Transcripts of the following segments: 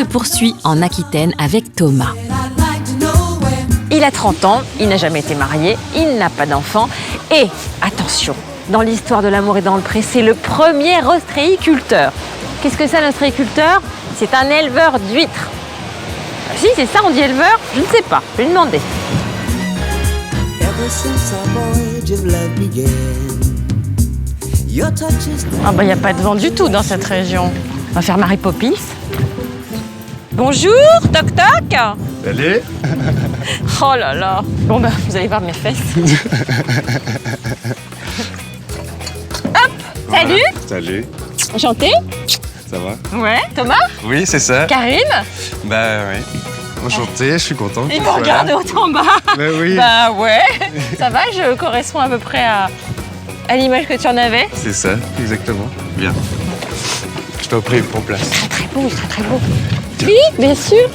se poursuit en Aquitaine avec Thomas. Il a 30 ans, il n'a jamais été marié, il n'a pas d'enfant. Et, attention, dans l'histoire de l'amour et dans le pré, c'est le premier ostréiculteur. Qu'est-ce que c'est un ostréiculteur? C'est un éleveur d'huîtres. Ah, si, c'est ça, on dit éleveur? Je ne sais pas, je vais lui demander. Ah bah, il n'y a pas de vent du tout dans cette région. On va faire Mary Poppins. Bonjour, toc toc. Allez. Oh là là. Bon bah, vous allez voir mes fesses. Hop, salut. Salut. Enchantée. Ça va? Ouais. Thomas? Oui, c'est ça. Karine? Bah oui. Enchanté, je suis content. Il me regarde de haut en bas. Bah oui. Bah ouais. Ça va, je corresponds à peu près à l'image que tu en avais. C'est ça, exactement. Bien. Je t'en prie, prends place. Très beau, très très beau. Oui, bien sûr.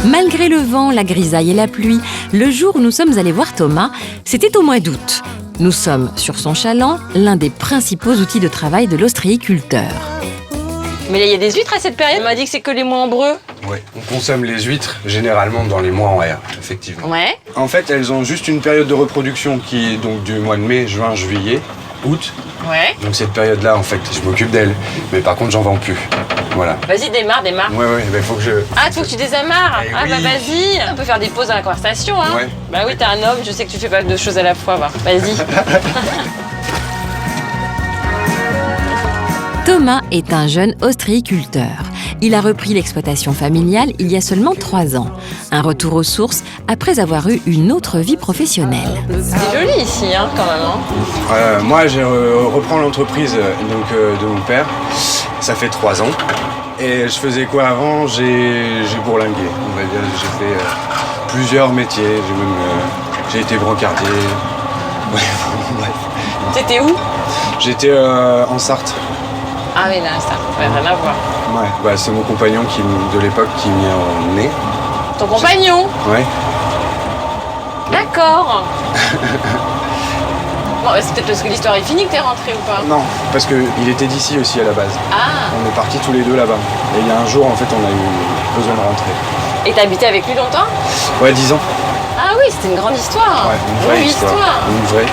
Malgré le vent, la grisaille et la pluie, le jour où nous sommes allés voir Thomas, c'était au mois d'août. Nous sommes sur son chaland, l'un des principaux outils de travail de l'ostréiculteur. Mais là, il y a des huîtres à cette période. On m'a dit que c'est que les mois ambreux. Oui, on consomme les huîtres généralement dans les mois en R, effectivement. Ouais. En fait, elles ont juste une période de reproduction qui est donc du mois de mai, juin, juillet, août. Ouais. Donc cette période-là, en fait, je m'occupe d'elles. Mais par contre, j'en vends plus. Voilà. Vas-y, démarre. Ouais, il faut que je... Ah, il faut que tu désamarres. Eh Ah, oui. bah vas-y. On peut faire des pauses dans la conversation, hein. Ouais. Bah oui, t'es un homme, je sais que tu fais pas mal de choses à la fois, va. Vas-y. Thomas est un jeune ostréiculteur. Il a repris l'exploitation familiale il y a seulement 3 ans. Un retour aux sources après avoir eu une autre vie professionnelle. C'est joli ici, hein, quand même. Hein. Moi, je reprends l'entreprise de mon père. Ça fait 3 ans. Et je faisais quoi avant? J'ai bourlingué, on va dire. J'ai fait plusieurs métiers. J'ai été brancardier. Ouais, bref. T'étais où? J'étais en Sarthe. Ah oui, là, ça n'a rien à voir. Ouais, bah, c'est mon compagnon de l'époque qui m'y emmené. Ton compagnon? Ouais. D'accord. Bon, c'est peut-être parce que l'histoire est finie que t'es rentré ou pas? Non, parce qu'il était d'ici aussi à la base. Ah. On est partis tous les deux là-bas. Et il y a un jour, en fait, on a eu besoin de rentrer. Et t'as habité avec lui longtemps? Ouais, 10 ans. Ah oui, c'était une grande histoire. Ouais, une vraie histoire. Une vraie.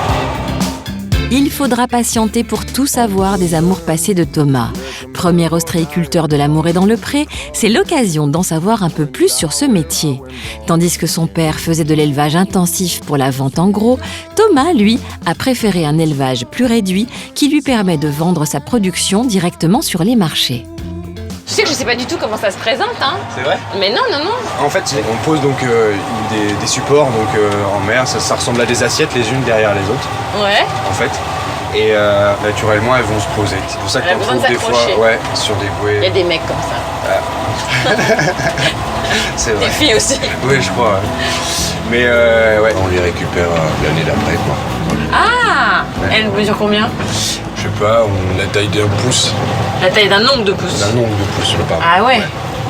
Il faudra patienter pour tout savoir des amours passés de Thomas. Premier ostréiculteur de l'amour et dans le pré, c'est l'occasion d'en savoir un peu plus sur ce métier. Tandis que son père faisait de l'élevage intensif pour la vente en gros, Thomas, lui, a préféré un élevage plus réduit qui lui permet de vendre sa production directement sur les marchés. Tu sais que je sais pas du tout comment ça se présente, hein. C'est vrai? Mais non. En fait, on pose donc des supports en mer. Ça ressemble à des assiettes les unes derrière les autres, Ouais. en fait. Et naturellement, elles vont se poser. C'est pour ça Elle a qu'on besoin de trouve des fois s'accrocher. sur des Il y a bouées. des mecs comme ça. C'est vrai. Des filles aussi. Oui, je crois. Ouais. Mais ouais, on les récupère l'année d'après, quoi. Ah. Elle mesure combien? Je sais pas, on a la taille d'un pouce. La taille d'un nombre de pouces. D'un nombre de pouces, pardon. Ah ouais.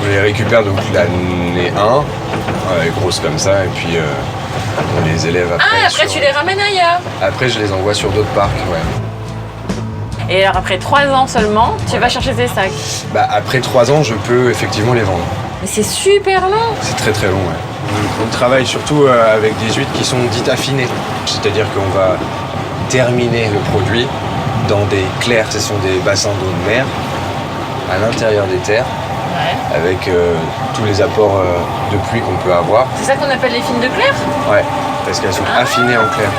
On les récupère donc l'année 1, grosses comme ça, et puis on les élève après. Ah, après tu les ramènes ailleurs. Après, je les envoie sur d'autres parcs, ouais. Et alors après 3 ans seulement, tu vas chercher tes sacs. Bah, après 3 ans, je peux effectivement les vendre. Mais c'est super long. C'est très très long, ouais. On travaille surtout avec des huîtres qui sont dites affinées. C'est-à-dire qu'on va terminer le produit dans des clairs. Ce sont des bassins d'eau de mer à l'intérieur des terres, Ouais. avec tous les apports de pluie qu'on peut avoir. C'est ça qu'on appelle les fines de clair? Ouais, parce qu'elles sont affinées en clair.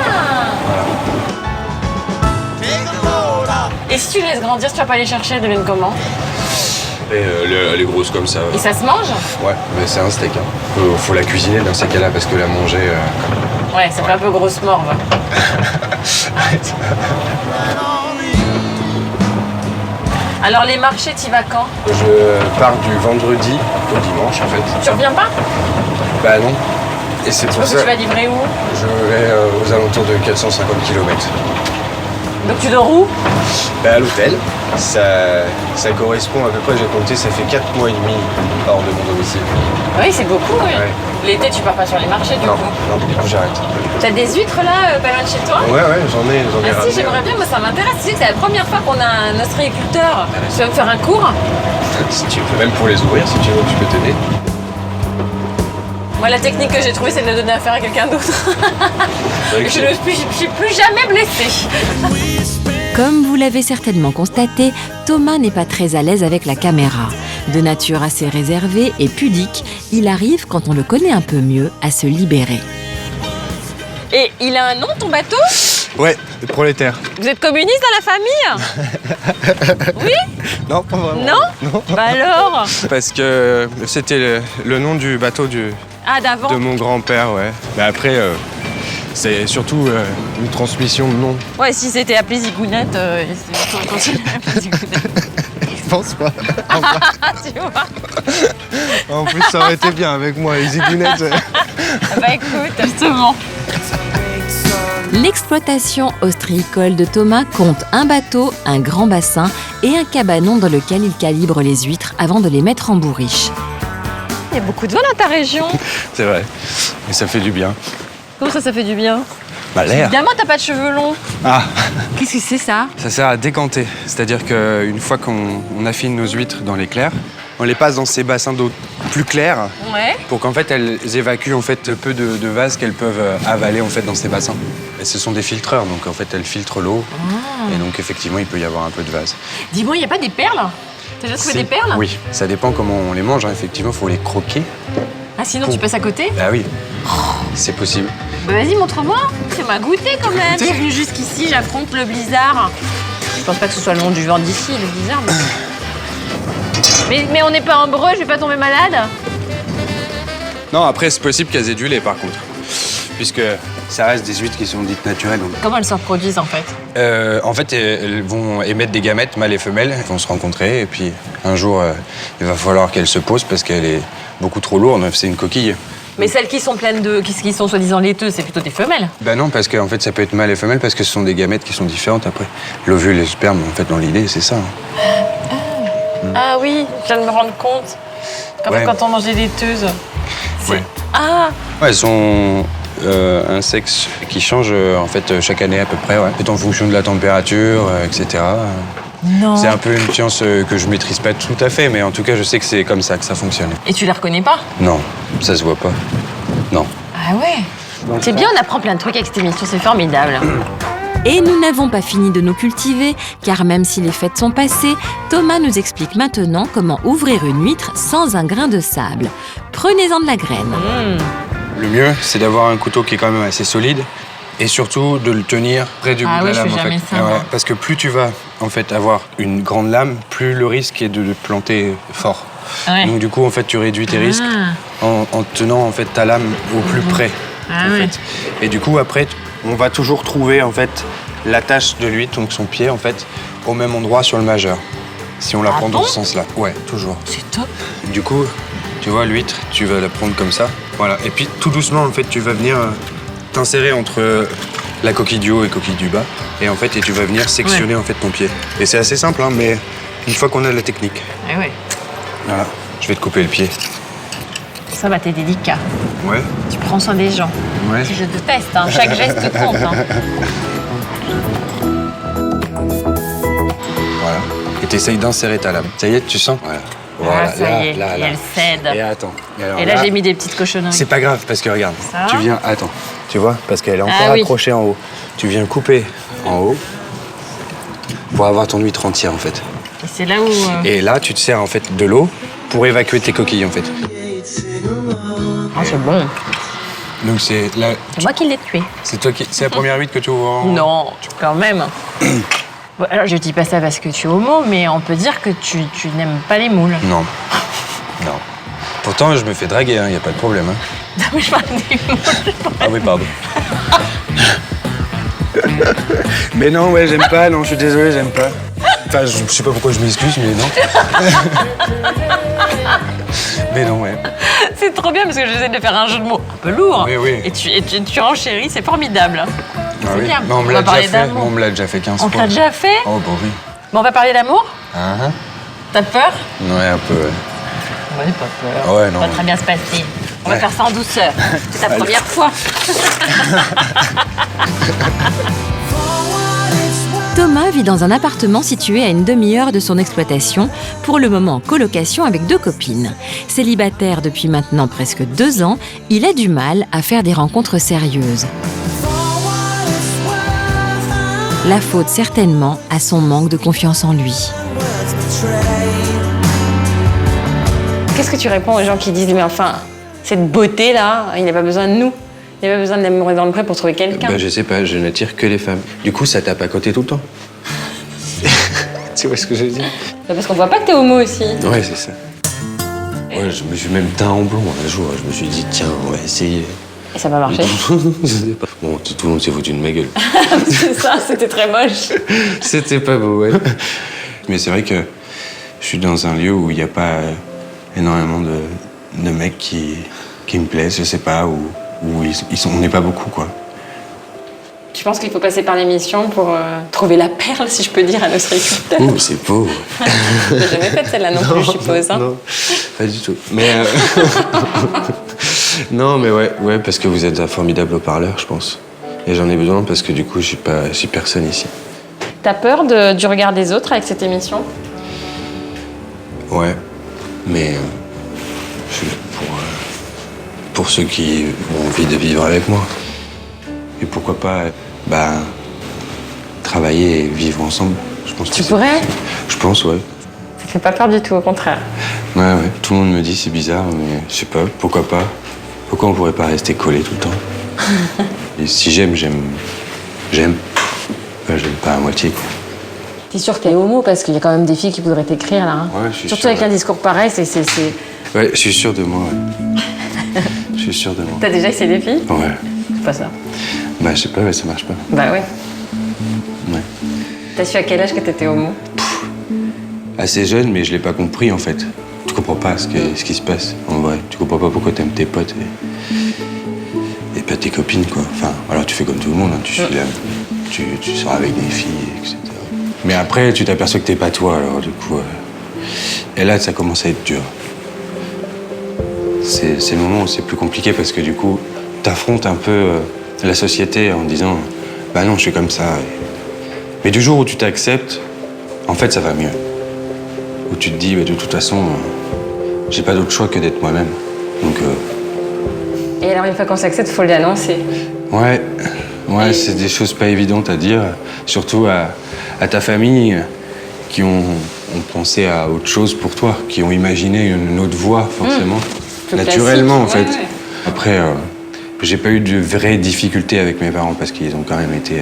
Voilà. Et si tu laisses grandir, tu vas pas les chercher, elles deviennent comment? Et elle est grosse comme ça. Et ça se mange? Ouais, mais c'est un steak. Hein. Faut la cuisiner dans ces cas-là parce que la manger. Ouais, ça fait un peu grosse morve. Alors les marchés, t'y vas quand? Je pars du vendredi au dimanche en fait. Tu reviens pas? Bah non. Et c'est pour Parce que ça tu vas livrer où? je vais aux alentours de 450 km. Donc tu dors où? À l'hôtel. Ça correspond à peu près, j'ai compté, ça fait 4 mois et demi hors de mon domicile. Oui, c'est beaucoup, oui. Ouais. L'été, tu pars pas sur les marchés, du Non, coup. non, du coup j'arrête. T'as des huîtres, là, pas loin de chez toi? Ouais, j'en ai Ah ramené. si, j'aimerais bien, moi ça m'intéresse. Tu sais que c'est la première fois qu'on a un ostréiculteur. Tu vas me faire un cours? Si tu veux, même pour les ouvrir, si tu veux, je peux t'aider. Moi, la technique que j'ai trouvée, c'est de le donner à faire à quelqu'un d'autre. vrai que Je ne suis plus jamais blessée. Comme vous l'avez certainement constaté, Thomas n'est pas très à l'aise avec la caméra. De nature assez réservée et pudique, il arrive, quand on le connaît un peu mieux, à se libérer. Et il a un nom, ton bateau? Ouais, le prolétaire. Vous êtes communiste dans la famille? Oui? Non, pas vraiment. Non? Bah alors? Parce que c'était le nom du bateau Ah, d'avant? de mon grand-père, ouais. Mais après, c'est surtout une transmission de nom. Ouais, si c'était appelé Zigounette, c'est continuer à appeler Zigounette. Je pense pas. Tu vois? En plus, ça aurait été bien avec moi, les zigounettes. Bah écoute, justement. L'exploitation ostréicole de Thomas compte un bateau, un grand bassin et un cabanon dans lequel il calibre les huîtres avant de les mettre en bourriche. Il y a beaucoup de vent dans ta région. C'est vrai. Et ça fait du bien. Comment ça fait du bien? L'air. Évidemment, t'as pas de cheveux longs. Ah, Qu'est-ce que c'est ça? ça sert à décanter. C'est-à-dire qu'une fois qu'on affine nos huîtres dans l'éclair, on les passe dans ces bassins d'eau plus clairs Ouais. pour qu'en fait elles évacuent en fait peu de vase qu'elles peuvent avaler en fait dans ces bassins. Et ce sont des filtreurs, donc en fait elles filtrent l'eau. Et donc effectivement il peut y avoir un peu de vase. Dis-moi, il n'y a pas des perles? T'as déjà trouvé des perles? Oui, ça dépend comment on les mange. Hein. Effectivement, il faut les croquer. Ah, sinon tu passes à côté? Ah oui, c'est possible. Bah vas-y, montre-moi. Fais-moi goûter quand même. Je suis venue jusqu'ici, j'affronte le blizzard. Je pense pas que ce soit le nom du vent d'ici, le blizzard. Mais on n'est pas en Breu, je vais pas tomber malade? Non, après c'est possible qu'elles aient du lait par contre. Puisque ça reste des huîtres qui sont dites naturelles. Donc. Comment elles se reproduisent en fait? En fait, elles vont émettre des gamètes, mâles et femelles. Elles vont se rencontrer et puis un jour, il va falloir qu'elles se posent parce qu'elle est beaucoup trop lourde. C'est une coquille. Mais celles qui sont pleines de... qui sont soi-disant laiteuses, c'est plutôt des femelles. Ben non, parce qu'en fait, ça peut être mâle et femelle parce que ce sont des gamètes qui sont différentes après. L'ovule et le sperme, en fait, dans l'idée, c'est ça. Ah oui, je viens de me rendre compte. Ouais. Quand on mange des laiteuses. Ouais. Ah! Ouais, elles sont un sexe qui change en fait chaque année à peu près, ouais. C'est en fonction de la température, etc. Non. C'est un peu une science que je maîtrise pas tout à fait, mais en tout cas, je sais que c'est comme ça que ça fonctionne. Et tu les reconnais pas? Non, ça se voit pas. Non. Ah ouais. C'est bien, on apprend plein de trucs avec cette émission, c'est formidable. Et nous n'avons pas fini de nous cultiver, car même si les fêtes sont passées, Thomas nous explique maintenant comment ouvrir une huître sans un grain de sable. Prenez-en de la graine. Le mieux, c'est d'avoir un couteau qui est quand même assez solide et surtout de le tenir près du bout de la lame. Je fais jamais ça. Ouais, moi. parce que plus tu vas en fait avoir une grande lame, plus le risque est de le planter fort. Ouais. Donc du coup, en fait, tu réduis tes risques en tenant en fait ta lame au plus près. Ah en ouais. fait. Et du coup, après, on va toujours trouver en fait l'attache de l'huître, donc son pied en fait, au même endroit sur le majeur. Si on la prend dans ce sens-là. Ouais, toujours. C'est top. Du coup, tu vois, l'huître, tu vas la prendre comme ça. Voilà. Et puis, tout doucement, en fait, tu vas venir t'insérer entre la coquille du haut et la coquille du bas. Et en fait, tu vas venir sectionner en fait ton pied. Et c'est assez simple, hein, mais une fois qu'on a la technique. Ah ouais. Voilà. Je vais te couper le pied. Ça va, t'es délicat. Ouais. Tu prends soin des gens. Ouais. Je te teste, hein. Chaque geste compte. Hein. Voilà. Et t'essayes d'insérer ta lame. Ça y est, tu sens? Voilà. Voilà, Ah, ça y est, là, et là. elle cède. Et attends. alors Et là, j'ai mis des petites cochonneries. C'est pas grave, parce que regarde, Ça tu viens, attends, tu vois, parce qu'elle est encore oui. accrochée en haut. Tu viens couper en haut pour avoir ton huître entière en fait. Et c'est là où... Et là, tu te sers en fait de l'eau pour évacuer tes coquilles en fait. Oh, c'est bon. Donc c'est là, C'est moi qui l'ai tué. c'est toi qui, c'est la première huître que tu ouvres. Non, quand même. Bon, alors, je dis pas ça parce que tu es homo, mais on peut dire que tu n'aimes pas les moules. Non, non. Pourtant, je me fais draguer, hein, y a pas de problème. Hein. Non, mais je parle des moules. Ah oui, pardon. Mais non, ouais, j'aime pas, non, je suis désolé, j'aime pas. Enfin, je sais pas pourquoi je m'excuse, mais non. Mais non, ouais. C'est trop bien parce que j'essaie de faire un jeu de mots un peu lourd. Oui, oui. Et tu renchéris, c'est formidable. C'est bien. Mais on me va l'a parler déjà fait. d'amour. On me l'a déjà fait 15 On fois. te l'a déjà fait? Oh, bah oui. Bon, on va parler d'amour? Ah, T'as peur? ouais, un peu, ouais. Ouais, pas peur. Ah ouais, non. Ça va très bien se passer. On va Ouais. faire ça en douceur. C'est ta première fois. Thomas vit dans un appartement situé à une demi-heure de son exploitation, pour le moment en colocation avec 2 copines. Célibataire depuis maintenant presque 2 ans, il a du mal à faire des rencontres sérieuses. La faute certainement à son manque de confiance en lui. Qu'est-ce que tu réponds aux gens qui disent mais enfin, cette beauté-là, il n'a pas besoin de nous. Il n'a pas besoin de l'amour dans le pré pour trouver quelqu'un. Bah, je sais pas, je n'attire que les femmes. Du coup, ça tape à côté tout le temps. Tu vois ce que je veux dire? C'est parce qu'on voit pas que t'es homo aussi. Ouais, c'est ça. Ouais, je me suis même teint en blond un jour. Je me suis dit, tiens, on va essayer. Et ça va marcher. Je sais pas. Bon, tout le monde s'est foutu de ma gueule. C'est ça, c'était très moche. C'était pas beau, ouais. Mais c'est vrai que je suis dans un lieu où il n'y a pas énormément de mecs qui me plaisent, je sais pas, où on n'est pas beaucoup, quoi. Tu penses qu'il faut passer par l'émission pour trouver la perle, si je peux dire, à nos ostréiculteurs? Oh, c'est beau. T'as jamais fait celle-là non plus, je suppose. Hein. Non, pas du tout. Mais non, mais ouais, parce que vous êtes un formidable haut-parleur, je pense. Et j'en ai besoin parce que du coup, je suis personne ici. T'as peur du regard des autres avec cette émission? Ouais, mais je suis là pour ceux qui ont envie de vivre avec moi. Et pourquoi pas, travailler et vivre ensemble. Je pense Tu pourrais? Je pense, ouais. Ça fait pas peur du tout, au contraire. Ouais. Tout le monde me dit c'est bizarre, mais je sais pas, pourquoi pas? Pourquoi on pourrait pas rester collés tout le temps? Et si j'aime. J'aime pas à moitié, quoi. T'es sûr que t'es homo parce qu'il y a quand même des filles qui voudraient t'écrire là. Hein. Ouais, je suis Surtout sûr, avec ouais. un discours pareil, c'est. Ouais, je suis sûr de moi, ouais. Je suis sûr de moi. T'as déjà essayé des filles? Ouais. C'est pas ça. Bah, je sais pas, ouais, ça marche pas. Bah ouais. Ouais. T'as su à quel âge que t'étais homo? Assez jeune, mais je l'ai pas compris, en fait. Tu comprends pas ce qui se passe, en vrai. Tu comprends pas pourquoi t'aimes tes potes et pas tes copines, quoi. Enfin, alors tu fais comme tout le monde, hein. Tu sors avec des filles, etc. Mais après, tu t'aperçois que t'es pas toi, alors du coup... Et là, ça commence à être dur. C'est le moment où c'est plus compliqué parce que du coup, t'affrontes un peu la société en disant « Bah non, je suis comme ça. » Mais du jour où tu t'acceptes, en fait, ça va mieux. Où tu te dis bah, « De toute façon, j'ai pas d'autre choix que d'être moi-même. » Donc... Et alors, une fois qu'on s'accepte, faut l'annoncer. Ouais, c'est des choses pas évidentes à dire, surtout à ta famille qui ont pensé à autre chose pour toi, qui ont imaginé une autre voie, forcément. Naturellement, en fait. Ouais. Après, j'ai pas eu de vraies difficultés avec mes parents parce qu'ils ont quand même été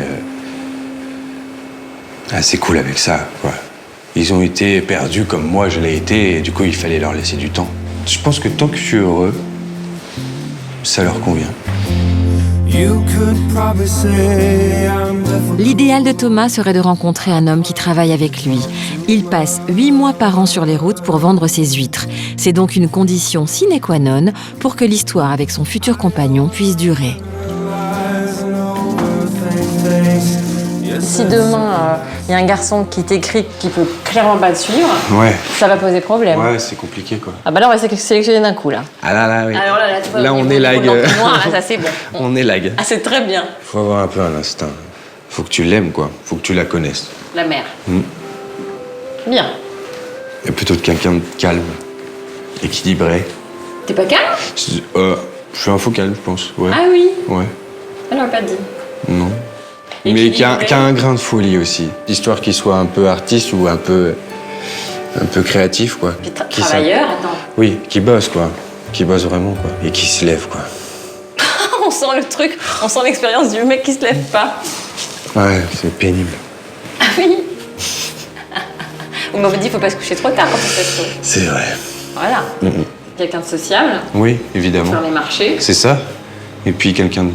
assez cool avec ça, quoi. Ils ont été perdus comme moi je l'ai été et du coup, il fallait leur laisser du temps. Je pense que tant que je suis heureux, ça leur convient. L'idéal de Thomas serait de rencontrer un homme qui travaille avec lui. Il passe 8 mois par an sur les routes pour vendre ses huîtres. C'est donc une condition sine qua non pour que l'histoire avec son futur compagnon puisse durer. Si demain, il y a un garçon qui t'écrit qui peut clairement pas te suivre, Ouais. ça va poser problème. Ouais, c'est compliqué, quoi. Ah bah là, on va sélectionner d'un coup, là. Ah là, oui. Alors là, tu vois, Là, au on niveau est du lag. volant plus loin, là, ça c'est bon. On est lag. Ah, c'est très bien. Faut avoir un peu un instinct. Faut que tu l'aimes, quoi. Faut que tu la connaisses. La mère. Mm. Bien. Et plutôt de quelqu'un de calme, équilibré. T'es pas calme? Je suis un faux calme, je pense. Ouais. Ah oui. Ouais. Elle aurait pas dit. Non. Équilibré. Mais qui a un grain de folie aussi. Histoire qu'il soit un peu artiste ou un peu créatif, quoi. Puis Qui travailleur, attends. Oui, qui bosse, quoi. Qui bosse vraiment, quoi. Et qui se lève, quoi. On sent le truc, on sent l'expérience du mec qui se lève pas. Ouais, c'est pénible. Ah oui. On m'avait dit qu'il faut pas se coucher trop tard quand on se lève tôt. C'est vrai. Voilà. Quelqu'un de sociable, Oui, évidemment. faire les marchés. C'est ça. Et puis quelqu'un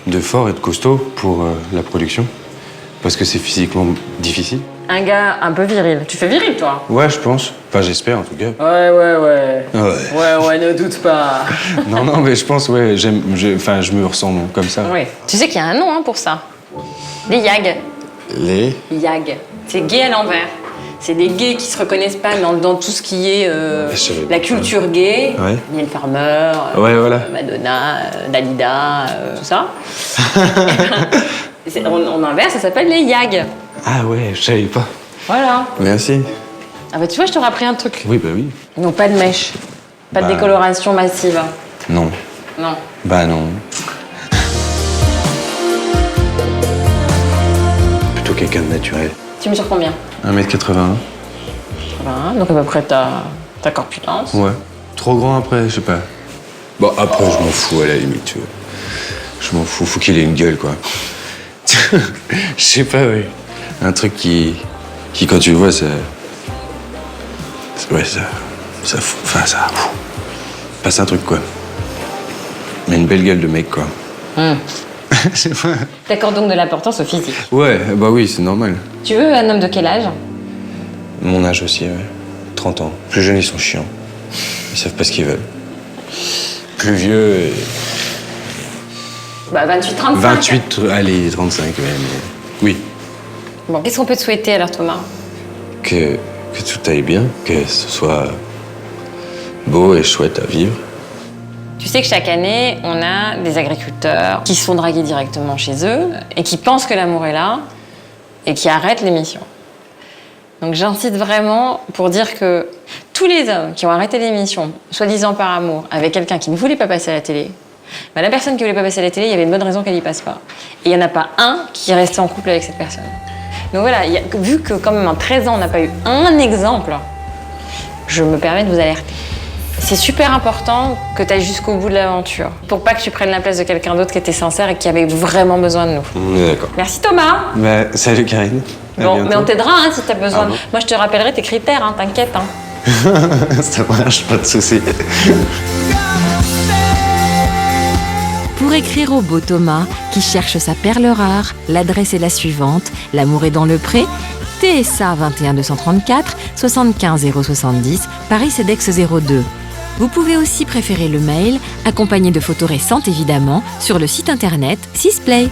de fort et de costaud pour la production. Parce que c'est physiquement difficile. Un gars un peu viril. Tu fais viril, toi? Ouais, je pense. Enfin, j'espère, en tout cas. Ouais. Ouais. Ouais, ne doute pas. Non, mais je pense, ouais, je me ressens comme ça. Oui. Tu sais qu'il y a un nom hein, pour ça. Les YAG. Les... YAG. C'est gay à l'envers. C'est des gays qui se reconnaissent pas dans tout ce qui est la culture gay. Ouais. Neil Farmer, Ouais, voilà. Madonna, Dalida, tout ça. En inverse, ça s'appelle les YAG. Ah ouais, je savais pas. Voilà. Merci. Ah bah tu vois, je t'aurais appris un truc. Oui, bah oui. Ils n'ont pas de mèche. Pas de décoloration massive. Non. Non. Bah non. Plutôt quelqu'un de naturel. Tu mesures combien? 1m81. Voilà, donc à peu près ta corpulence. Ouais. Trop grand après, je sais pas. Bon, après, je m'en fous à la limite, tu vois. Je m'en fous, faut qu'il ait une gueule, quoi. Je sais pas, oui. Un truc qui quand tu le vois, ça... Ouais, ça fout. Enfin, ça... Passe un truc, quoi. Mais une belle gueule de mec, quoi. Je sais pas. T'accordes donc de l'importance au physique. Ouais, bah oui, c'est normal. Tu veux un homme de quel âge? Mon âge aussi, ouais. 30 ans. Plus jeunes, ils sont chiants. Ils savent pas ce qu'ils veulent. Plus vieux... Bah 28-35. 28, allez, 35, ouais, mais... Oui. Bon, qu'est-ce qu'on peut te souhaiter alors, Thomas? Que tout aille bien, que ce soit beau et chouette à vivre. Tu sais que chaque année, on a des agriculteurs qui se font draguer directement chez eux et qui pensent que l'amour est là et qui arrêtent l'émission. Donc j'incite vraiment pour dire que tous les hommes qui ont arrêté l'émission, soi-disant par amour, avec quelqu'un qui ne voulait pas passer à la télé, bah la personne qui ne voulait pas passer à la télé, il y avait une bonne raison qu'elle n'y passe pas. Et il n'y en a pas un qui est resté en couple avec cette personne. Donc voilà, vu que quand même en 13 ans, on n'a pas eu un exemple, je me permets de vous alerter. C'est super important que tu ailles jusqu'au bout de l'aventure, pour pas que tu prennes la place de quelqu'un d'autre qui était sincère et qui avait vraiment besoin de nous. On est d'accord. Merci Thomas. Bah, salut Karine. À Bon, bientôt. mais on t'aidera hein, si tu as besoin. Ah bon. Moi, je te rappellerai tes critères, hein, t'inquiète. Hein. Ça marche, pas de soucis. Pour écrire au beau Thomas, qui cherche sa perle rare, l'adresse est la suivante, L'amour est dans le pré, TSA 21 234 75 070, Paris CEDEX 02. Vous pouvez aussi préférer le mail, accompagné de photos récentes évidemment, sur le site internet Sisplay.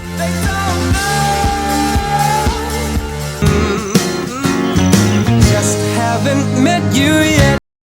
Just haven't met you yet.